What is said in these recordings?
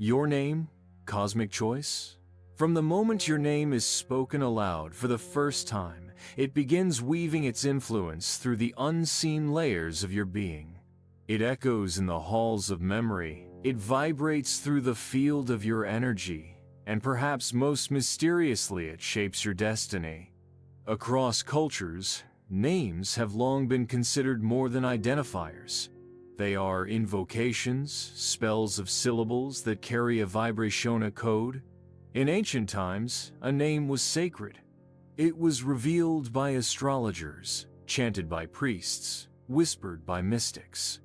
Your name, cosmic choice? From the moment your name is spoken aloud for the first time, it begins weaving its influence through the unseen layers of your being. It echoes in the halls of memory, it vibrates through the field of your energy, and perhaps most mysteriously it shapes your destiny. Across cultures, names have long been considered more than identifiers. They are invocations, spells of syllables that carry a vibrational code. In ancient times, a name was sacred. It was revealed by astrologers, chanted by priests, whispered by mystics.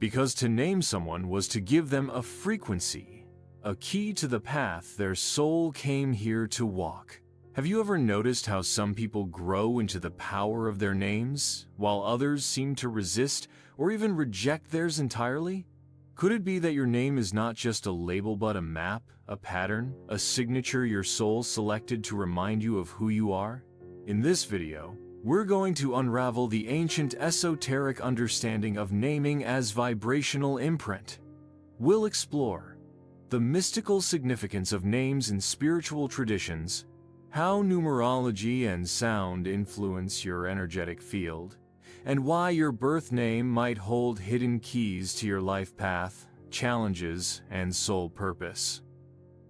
Because to name someone was to give them a frequency, a key to the path their soul came here to walk. Have you ever noticed how some people grow into the power of their names, while others seem to resist or even reject theirs entirely? Could it be that your name is not just a label but a map, a pattern, a signature your soul selected to remind you of who you are? In this video, we're going to unravel the ancient esoteric understanding of naming as vibrational imprint. We'll explore the mystical significance of names in spiritual traditions, how numerology and sound influence your energetic field, and why your birth name might hold hidden keys to your life path, challenges, and soul purpose.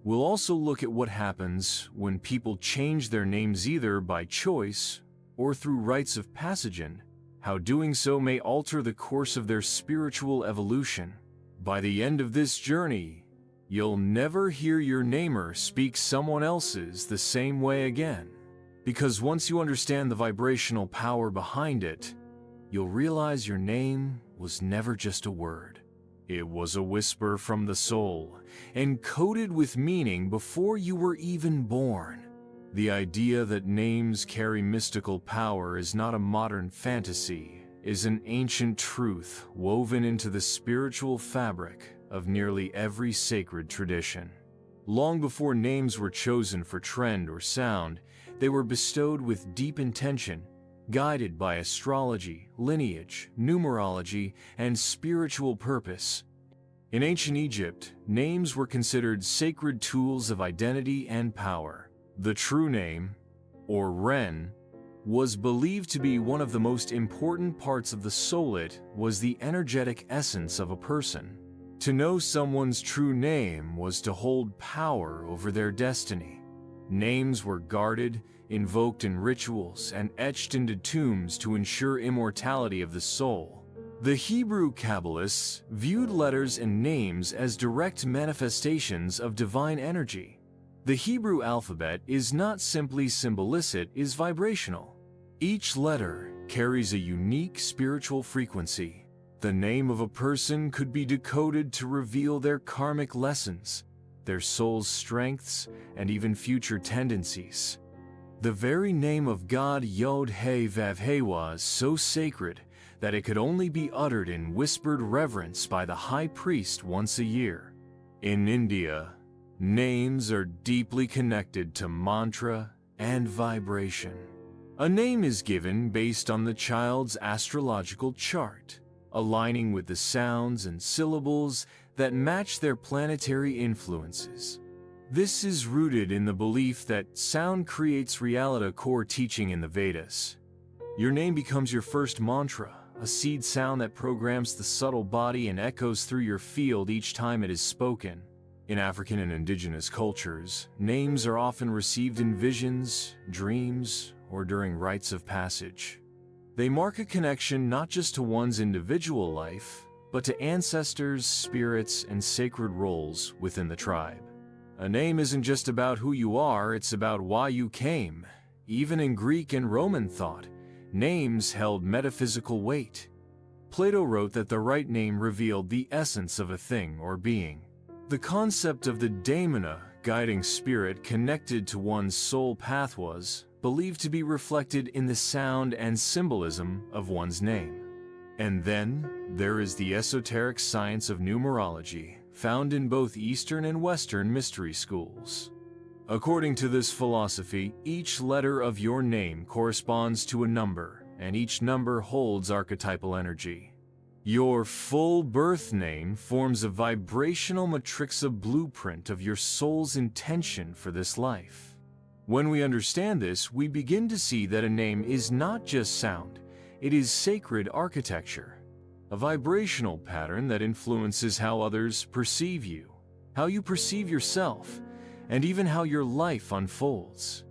We'll also look at what happens when people change their names either by choice or through rites of passage, how doing so may alter the course of their spiritual evolution. By the end of this journey, you'll never hear your namer speak someone else's the same way again. Because once you understand the vibrational power behind it, you'll realize your name was never just a word. It was a whisper from the soul, encoded with meaning before you were even born. The idea that names carry mystical power is not a modern fantasy, is an ancient truth woven into the spiritual fabric of nearly every sacred tradition. Long before names were chosen for trend or sound, they were bestowed with deep intention, guided by astrology, lineage, numerology, and spiritual purpose. In ancient Egypt, names were considered sacred tools of identity and power. The true name, or Ren, was believed to be one of the most important parts of the soul. It was the energetic essence of a person. To know someone's true name was to hold power over their destiny. Names were guarded, invoked in rituals, and etched into tombs to ensure immortality of the soul. The Hebrew Kabbalists viewed letters and names as direct manifestations of divine energy. The Hebrew alphabet is not simply symbolistic, it is vibrational. Each letter carries a unique spiritual frequency. The name of a person could be decoded to reveal their karmic lessons, their soul's strengths, and even future tendencies. The very name of God Yod-Heh-Vav-Heh was so sacred that it could only be uttered in whispered reverence by the high priest once a year. In India, names are deeply connected to mantra and vibration. A name is given based on the child's astrological chart, aligning with the sounds and syllables that match their planetary influences. This is rooted in the belief that sound creates reality, a core teaching in the Vedas. Your name becomes your first mantra, a seed sound that programs the subtle body and echoes through your field each time it is spoken. In African and indigenous cultures, names are often received in visions, dreams, or during rites of passage. They mark a connection not just to one's individual life, but to ancestors, spirits, and sacred roles within the tribe. A name isn't just about who you are, it's about why you came. Even in Greek and Roman thought, names held metaphysical weight. Plato wrote that the right name revealed the essence of a thing or being. The concept of the daimona, guiding spirit connected to one's soul path, was believed to be reflected in the sound and symbolism of one's name. And then there is the esoteric science of numerology, found in both Eastern and Western mystery schools. According to this philosophy, each letter of your name corresponds to a number, and each number holds archetypal energy. Your full birth name forms a vibrational matrix, a blueprint of your soul's intention for this life. When we understand this, we begin to see that a name is not just sound, it is sacred architecture, a vibrational pattern that influences how others perceive you, how you perceive yourself, and even how your life unfolds.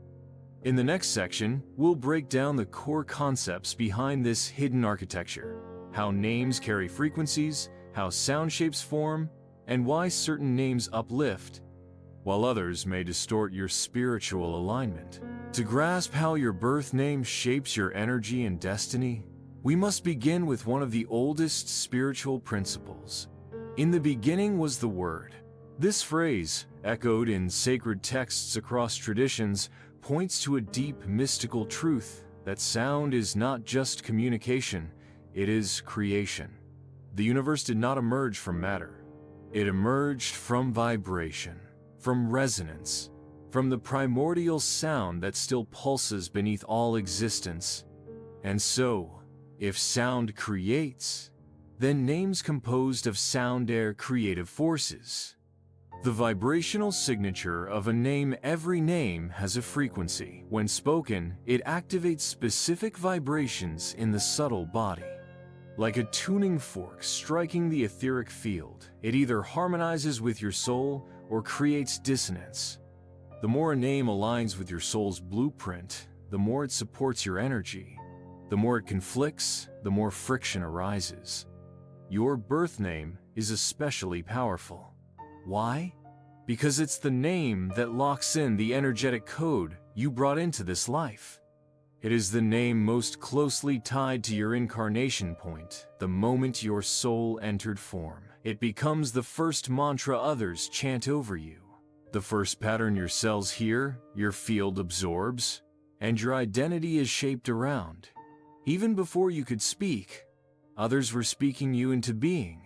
In the next section, we'll break down the core concepts behind this hidden architecture, how names carry frequencies, how sound shapes form, and why certain names uplift, while others may distort your spiritual alignment. To grasp how your birth name shapes your energy and destiny, we must begin with one of the oldest spiritual principles. In the beginning was the Word. This phrase, echoed in sacred texts across traditions, points to a deep mystical truth that sound is not just communication, it is creation. The universe did not emerge from matter. It emerged from vibration, from resonance, from the primordial sound that still pulses beneath all existence. And so, if sound creates, then names composed of sound are creative forces. The vibrational signature of a name. Every name has a frequency. When spoken, it activates specific vibrations in the subtle body. Like a tuning fork striking the etheric field, it either harmonizes with your soul or creates dissonance. The more a name aligns with your soul's blueprint, the more it supports your energy. The more it conflicts, the more friction arises. Your birth name is especially powerful. Why? Because it's the name that locks in the energetic code you brought into this life. It is the name most closely tied to your incarnation point. The moment your soul entered form, it becomes the first mantra others chant over you. The first pattern your cells hear, your field absorbs, and your identity is shaped around. Even before you could speak, others were speaking you into being.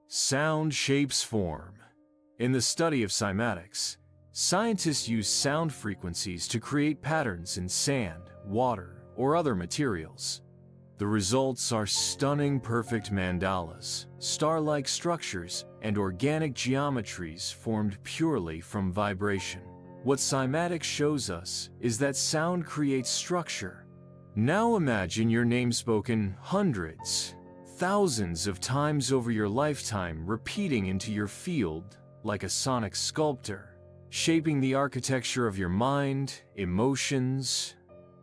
Sound shapes form. In the study of cymatics, scientists use sound frequencies to create patterns in sand, water, or other materials. The results are stunning, perfect mandalas, star-like structures, and organic geometries formed purely from vibration. What cymatics shows us is that sound creates structure. Now imagine your name spoken hundreds, thousands of times over your lifetime, repeating into your field like a sonic sculptor, shaping the architecture of your mind, emotions,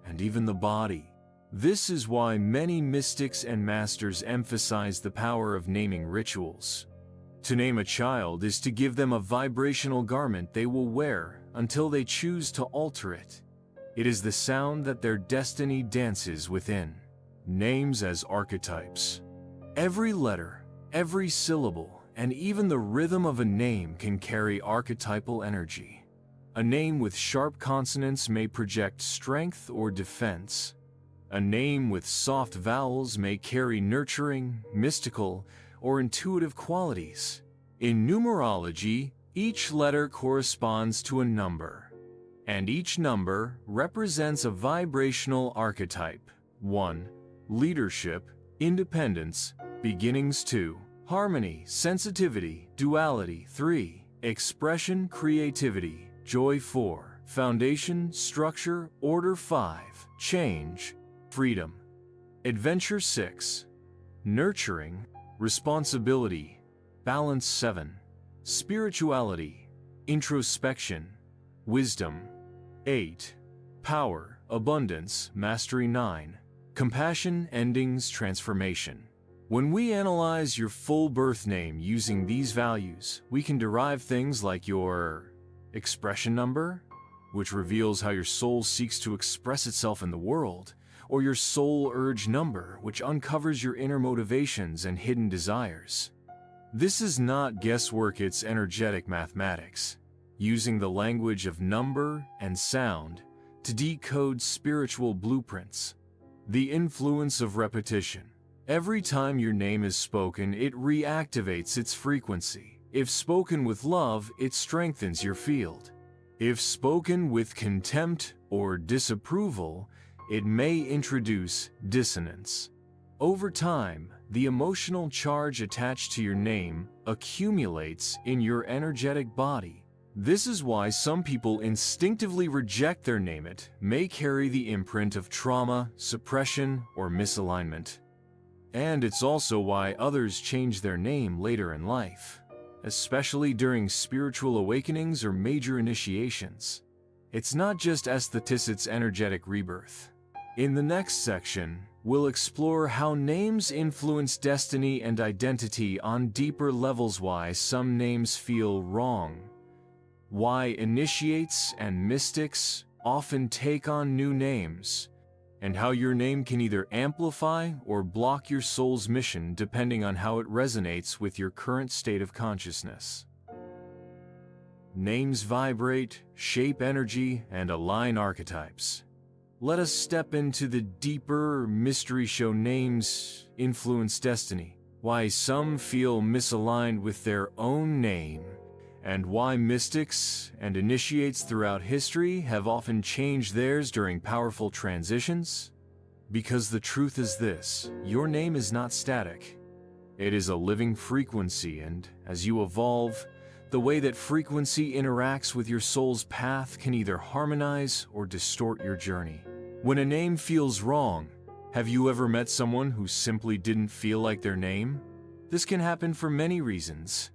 and even the body. This is why many mystics and masters emphasize the power of naming rituals. To name a child is to give them a vibrational garment they will wear until they choose to alter it. It is the sound that their destiny dances within. Names as archetypes. Every letter, every syllable, and even the rhythm of a name can carry archetypal energy. A name with sharp consonants may project strength or defense. A name with soft vowels may carry nurturing, mystical, or intuitive qualities. In numerology, each letter corresponds to a number, and each number represents a vibrational archetype. 1. Leadership, independence, beginnings. 2. Harmony, sensitivity, duality. 3. Expression, creativity, joy. 4. Foundation, structure, order. 5. Change, freedom, adventure. 6. Nurturing, responsibility, balance. 7. Spirituality, introspection, wisdom. 8. Power, abundance, mastery. 9. Compassion, endings, transformation. When we analyze your full birth name using these values, we can derive things like your expression number, which reveals how your soul seeks to express itself in the world, or your soul urge number, which uncovers your inner motivations and hidden desires. This is not guesswork, it's energetic mathematics, using the language of number and sound to decode spiritual blueprints. The influence of repetition. Every time your name is spoken, it reactivates its frequency. If spoken with love, it strengthens your field. If spoken with contempt or disapproval, it may introduce dissonance. Over time, the emotional charge attached to your name accumulates in your energetic body. This is why some people instinctively reject their name. It may carry the imprint of trauma, suppression, or misalignment. And it's also why others change their name later in life, especially during spiritual awakenings or major initiations. It's not just aesthetics, it's energetic rebirth. In the next section, we'll explore how names influence destiny and identity on deeper levels, why some names feel wrong, why initiates and mystics often take on new names, and how your name can either amplify or block your soul's mission depending on how it resonates with your current state of consciousness. Names vibrate, shape energy, and align archetypes. Let us step into the deeper mystery show names influence destiny, why some feel misaligned with their own name, and why mystics and initiates throughout history have often changed theirs during powerful transitions. Because the truth is this: your name is not static. It is a living frequency, and as you evolve, the way that frequency interacts with your soul's path can either harmonize or distort your journey. When a name feels wrong, have you ever met someone who simply didn't feel like their name? This can happen for many reasons.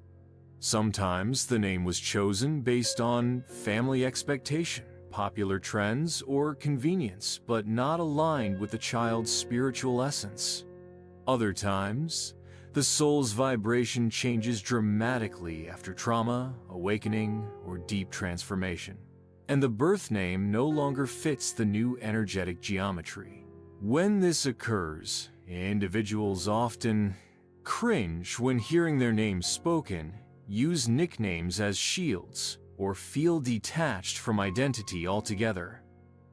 Sometimes the name was chosen based on family expectation, popular trends, or convenience, but not aligned with the child's spiritual essence. Other times, the soul's vibration changes dramatically after trauma, awakening, or deep transformation, and the birth name no longer fits the new energetic geometry. When this occurs, individuals often cringe when hearing their name spoken, use nicknames as shields, or feel detached from identity altogether.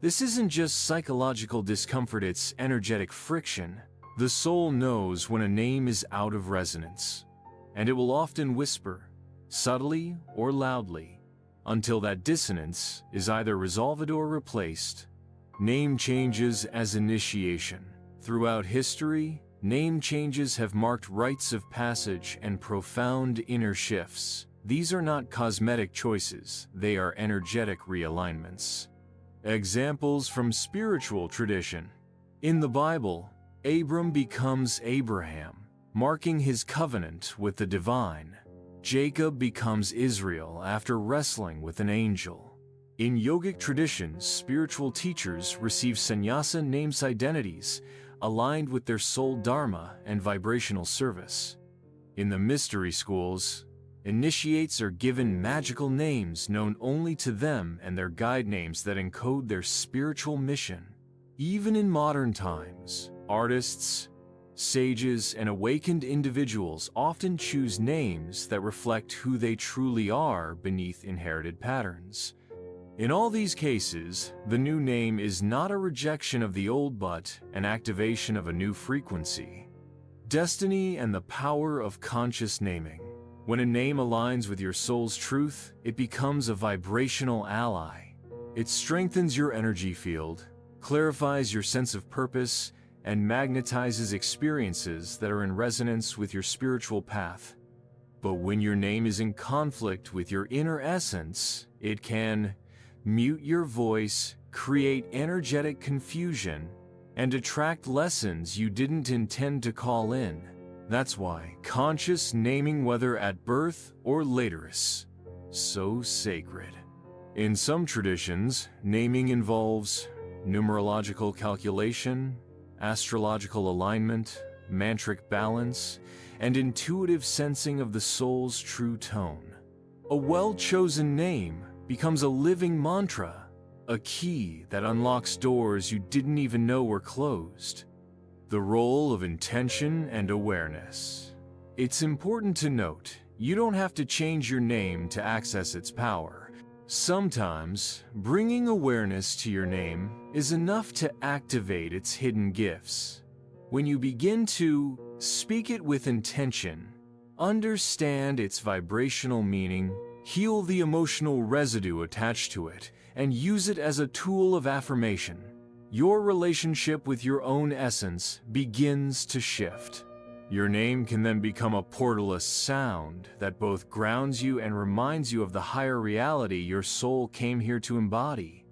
This isn't just psychological discomfort, it's energetic friction. The soul knows when a name is out of resonance, and it will often whisper, subtly or loudly, until that dissonance is either resolved or replaced. Name changes as initiation. Throughout history, name changes have marked rites of passage and profound inner shifts. These are not cosmetic choices, they are energetic realignments. Examples from spiritual tradition. In the Bible, Abram becomes Abraham, marking his covenant with the divine. Jacob becomes Israel after wrestling with an angel. In yogic traditions, spiritual teachers receive sannyasa names identities aligned with their soul dharma and vibrational service. In the mystery schools, initiates are given magical names known only to them and their guide names that encode their spiritual mission. Even in modern times, artists, sages, and awakened individuals often choose names that reflect who they truly are beneath inherited patterns. In all these cases, the new name is not a rejection of the old but an activation of a new frequency. Destiny and the power of conscious naming. When a name aligns with your soul's truth, it becomes a vibrational ally. It strengthens your energy field, clarifies your sense of purpose, and magnetizes experiences that are in resonance with your spiritual path. But when your name is in conflict with your inner essence, it can mute your voice, create energetic confusion, and attract lessons you didn't intend to call in. That's why conscious naming, whether at birth or later, is so sacred. In some traditions, naming involves numerological calculation, astrological alignment, mantric balance, and intuitive sensing of the soul's true tone. A well-chosen name becomes a living mantra, a key that unlocks doors you didn't even know were closed. The role of intention and awareness. It's important to note, you don't have to change your name to access its power. Sometimes, bringing awareness to your name is enough to activate its hidden gifts. When you begin to speak it with intention, understand its vibrational meaning, heal the emotional residue attached to it, and use it as a tool of affirmation, your relationship with your own essence begins to shift. Your name can then become a portaless sound that both grounds you and reminds you of the higher reality your soul came here to embody.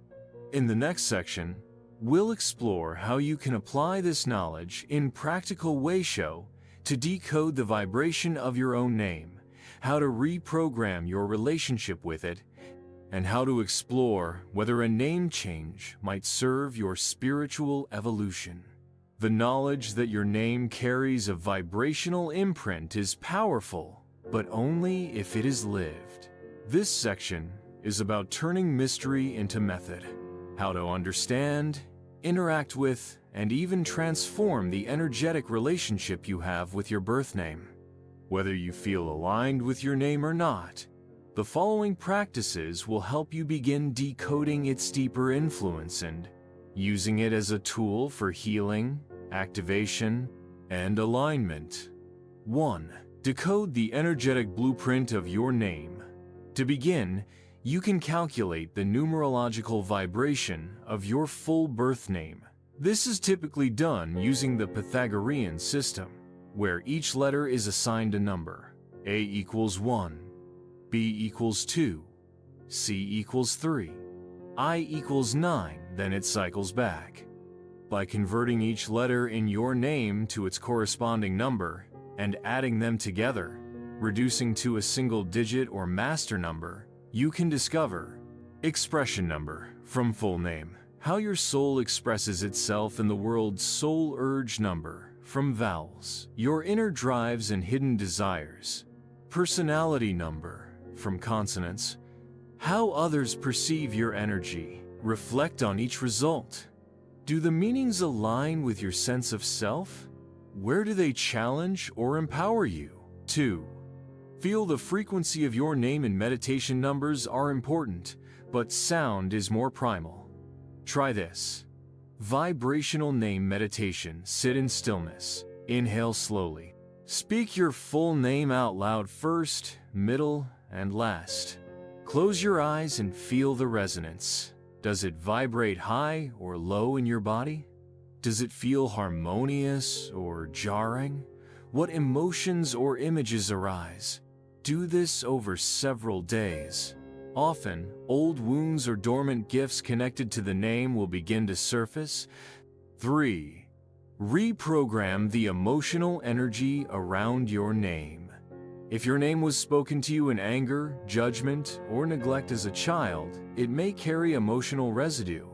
In the next section, we'll explore how you can apply this knowledge in practical ways to decode the vibration of your own name, how to reprogram your relationship with it, and how to explore whether a name change might serve your spiritual evolution. The knowledge that your name carries a vibrational imprint is powerful, but only if it is lived. This section is about turning mystery into method, how to understand, interact with, and even transform the energetic relationship you have with your birth name. Whether you feel aligned with your name or not, the following practices will help you begin decoding its deeper influence and using it as a tool for healing, activation, and alignment. 1. Decode the energetic blueprint of your name. To begin, you can calculate the numerological vibration of your full birth name. This is typically done using the Pythagorean system, where each letter is assigned a number. A equals 1, B equals 2, C equals 3, I equals 9, then it cycles back. By converting each letter in your name to its corresponding number and adding them together, reducing to a single digit or master number, you can discover expression number from full name, how your soul expresses itself in the world's soul urge number from vowels, your inner drives and hidden desires, personality number from consonants, how others perceive your energy. Reflect on each result. Do the meanings align with your sense of self? Where do they challenge or empower you? 2. Feel the frequency of your name and meditation numbers are important, but sound is more primal. Try this. Vibrational name meditation. Sit in stillness. Inhale slowly. Speak your full name out loud first, middle, and last. Close your eyes and feel the resonance. Does it vibrate high or low in your body? Does it feel harmonious or jarring? What emotions or images arise? Do this over several days. Often, old wounds or dormant gifts connected to the name will begin to surface. 3. Reprogram the emotional energy around your name. If your name was spoken to you in anger, judgment, or neglect as a child, it may carry emotional residue.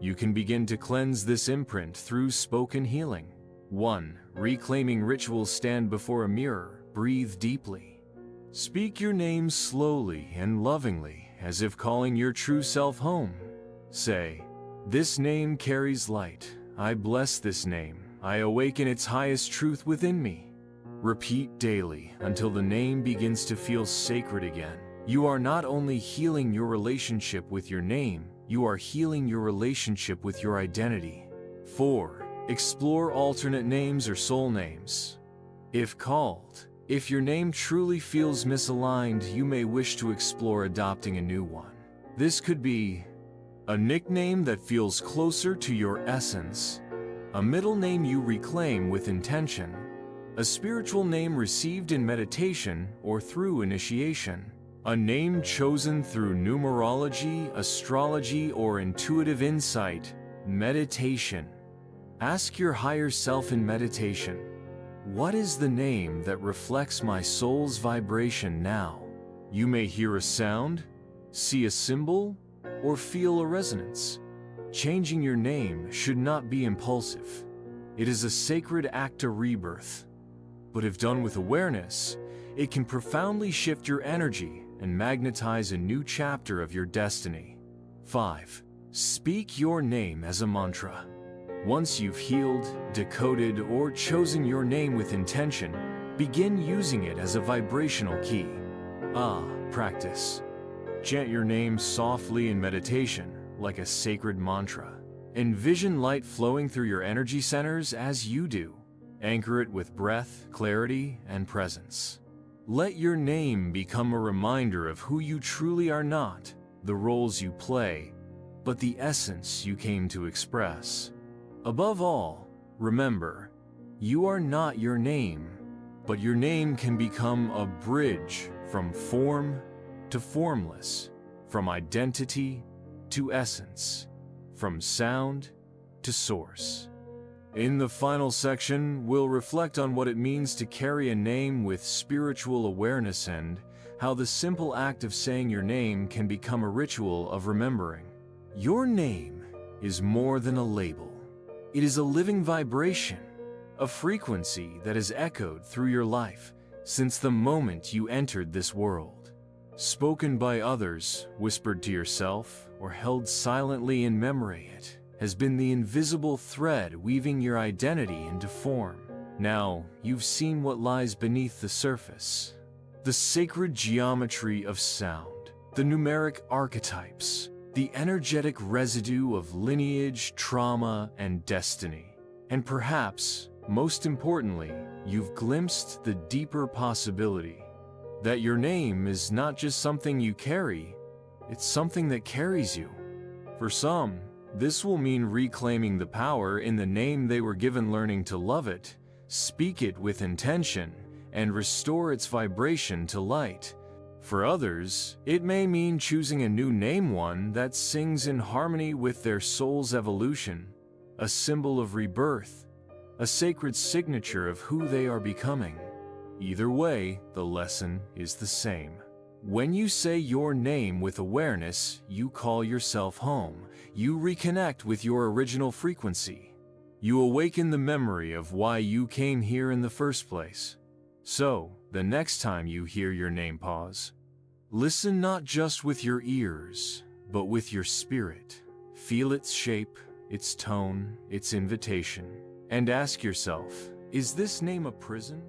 You can begin to cleanse this imprint through spoken healing. 1. Reclaiming rituals. Stand before a mirror. Breathe deeply. Speak your name slowly and lovingly, as if calling your true self home. Say, "This name carries light. I bless this name. I awaken its highest truth within me." Repeat daily until the name begins to feel sacred again. You are not only healing your relationship with your name, you are healing your relationship with your identity. 4. Explore alternate names or soul names. If called, if your name truly feels misaligned, you may wish to explore adopting a new one. This could be a nickname that feels closer to your essence, a middle name you reclaim with intention, a spiritual name received in meditation or through initiation, a name chosen through numerology, astrology, or intuitive insight. Meditation. Ask your higher self in meditation, what is the name that reflects my soul's vibration now? You may hear a sound, see a symbol, or feel a resonance. Changing your name should not be impulsive. It is a sacred act of rebirth. But if done with awareness, it can profoundly shift your energy and magnetize a new chapter of your destiny. 5. Speak your name as a mantra. Once you've healed, decoded, or chosen your name with intention, begin using it as a vibrational key. Practice. Chant your name softly in meditation, like a sacred mantra. Envision light flowing through your energy centers as you do. Anchor it with breath, clarity, and presence. Let your name become a reminder of who you truly are, not the roles you play, but the essence you came to express. Above all, remember, you are not your name. But your name can become a bridge from form to formless, from identity to essence, from sound to source. In the final section, we'll reflect on what it means to carry a name with spiritual awareness and how the simple act of saying your name can become a ritual of remembering. Your name is more than a label. It is a living vibration, a frequency that has echoed through your life since the moment you entered this world. Spoken by others, whispered to yourself, or held silently in memory, it has been the invisible thread weaving your identity into form. Now, you've seen what lies beneath the surface. The sacred geometry of sound, the numeric archetypes, the energetic residue of lineage, trauma, and destiny. And perhaps, most importantly, you've glimpsed the deeper possibility that your name is not just something you carry, it's something that carries you. For some, this will mean reclaiming the power in the name they were given, learning to love it, speak it with intention, and restore its vibration to light. For others, it may mean choosing a new name, one that sings in harmony with their soul's evolution, a symbol of rebirth, a sacred signature of who they are becoming. Either way, the lesson is the same. When you say your name with awareness, you call yourself home. You reconnect with your original frequency. You awaken the memory of why you came here in the first place. So, the next time you hear your name, pause. Listen not just with your ears, but with your spirit. Feel its shape, its tone, its invitation, and ask yourself, is this name a prison